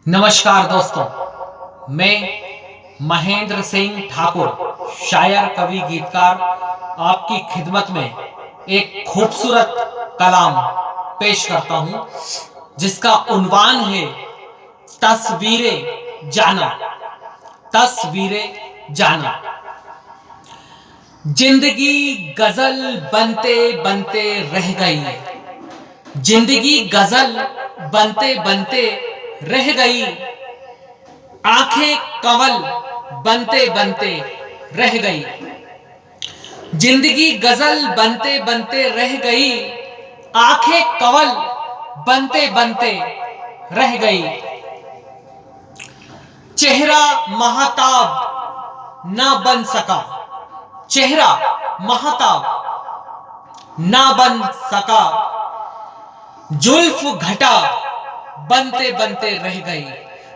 नमस्कार दोस्तों, मैं महेंद्र सिंह ठाकुर शायर कवि गीतकार आपकी खिदमत में एक खूबसूरत कलाम पेश करता हूं जिसका उन्वान है तस्वीरें जाना। तस्वीरें जाना। जिंदगी गजल बनते बनते रह गई। जिंदगी गजल बनते बनते रह गई। आंखें कंवल बनते बनते रह गई। जिंदगी गजल बनते बनते रह गई। आंखें कंवल बनते बनते रह गई। चेहरा महताब ना बन सका। चेहरा महताब ना बन सका। जुल्फ घटा बनते बनते रह गई।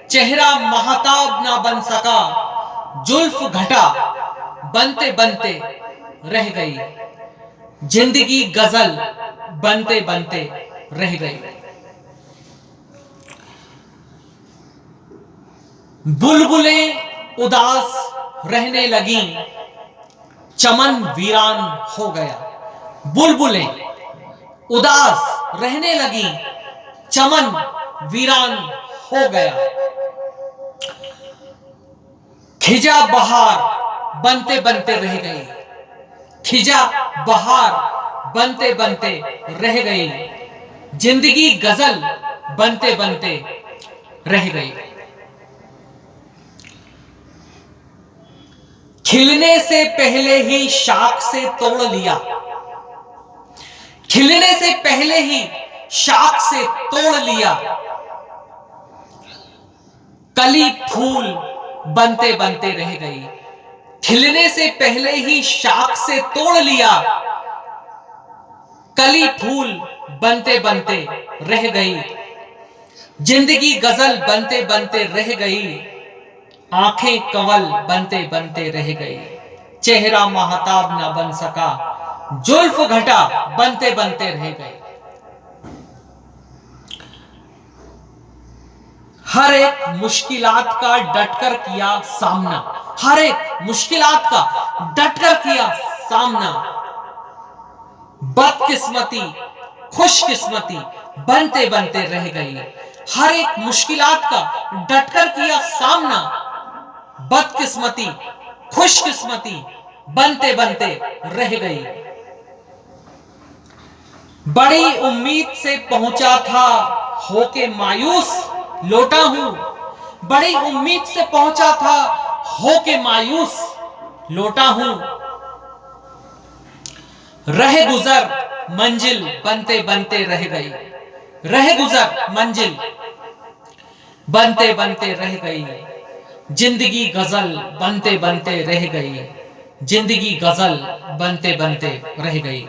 चेहरा महताब ना बन सका। जुल्फ घटा बनते बनते रह गई। जिंदगी गजल बनते बनते रह गई। बुलबुलें उदास रहने लगी। चमन वीरान हो गया। बुलबुलें उदास रहने लगी। चमन वीरान हो गया। खिजा बहार बनते बनते रह गई। खिजा बहार बनते बनते रह गई। जिंदगी गजल बनते बनते रह गई। खिलने से पहले ही शाख से तोड़ लिया। खिलने से पहले ही शाख से तोड़ लिया। कली फूल बनते बनते रह गई। खिलने से पहले ही शाख से तोड़ लिया। कली फूल बनते बनते रह गई। जिंदगी गजल बनते बनते रह गई। आंखें कंवल बनते बनते रह गई। चेहरा महताब ना बन सका। जुल्फ घटा बनते बनते रह गई। हर एक मुश्किलात का डटकर किया सामना। हर एक मुश्किलात का डटकर किया सामना। बदकिस्मती खुशकिस्मती बनते बनते रह गई। हर एक मुश्किलात का डटकर किया सामना। बदकिस्मती खुशकिस्मती बनते बनते रह गई। बड़ी उम्मीद से पहुंचा था होके मायूस लौटा हूं। बड़ी उम्मीद से पहुंचा था होके मायूस लौटा हूं। रह गुजर मंजिल बनते बनते रह गई। रह गुजर मंजिल बनते बनते रह गई। जिंदगी गजल बनते बनते रह गई। जिंदगी गजल बनते बनते रह गई।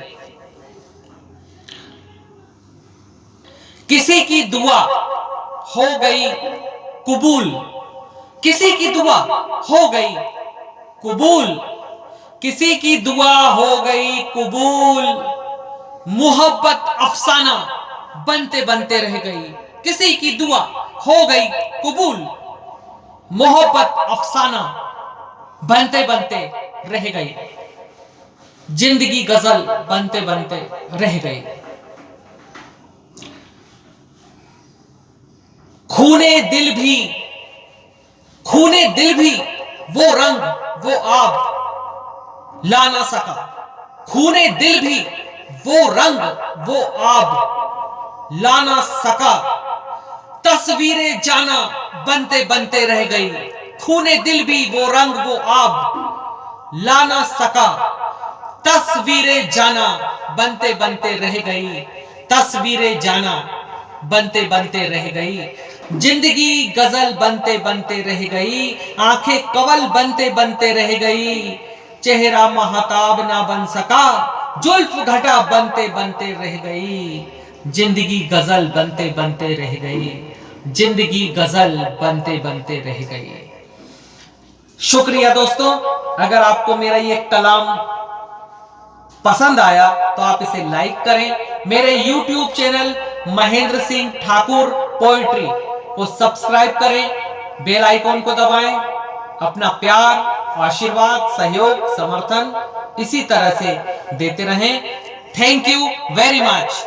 किसी की दुआ हो गई कबूल। किसी की दुआ हो गई कबूल। किसी की दुआ हो गई कबूल। मोहब्बत अफसाना बनते बनते रह गई। किसी की दुआ हो गई कबूल। मोहब्बत अफसाना बनते बनते रह गई। जिंदगी गजल बनते बनते रह गई। खूने दिल भी वो रंग वो आब ला ना सका। खूने दिल भी वो रंग वो आब ला ना सका। तस्वीरें जाना बनते बनते रह गई। खूने दिल भी वो रंग वो आब ला ना सका। तस्वीरें जाना बनते बनते रह गई। तस्वीरें जाना बनते बनते रह गई। जिंदगी गजल बनते बनते रह गई। आंखें कंवल बनते बनते रह गई। चेहरा महताब ना बन सका। जुल्फ घटा बनते बनते रह गई। जिंदगी गजल बनते बनते रह गई। जिंदगी गजल बनते बनते रह गई। शुक्रिया दोस्तों। अगर आपको मेरा ये कलाम पसंद आया तो आप इसे लाइक करें। मेरे YouTube channel Mahendra Singh Thakur poetry को सब्सक्राइब करें, बेल आइकॉन को दबाएं। अपना प्यार, आशीर्वाद, सहयोग, समर्थन इसी तरह से देते रहें। Thank you very much.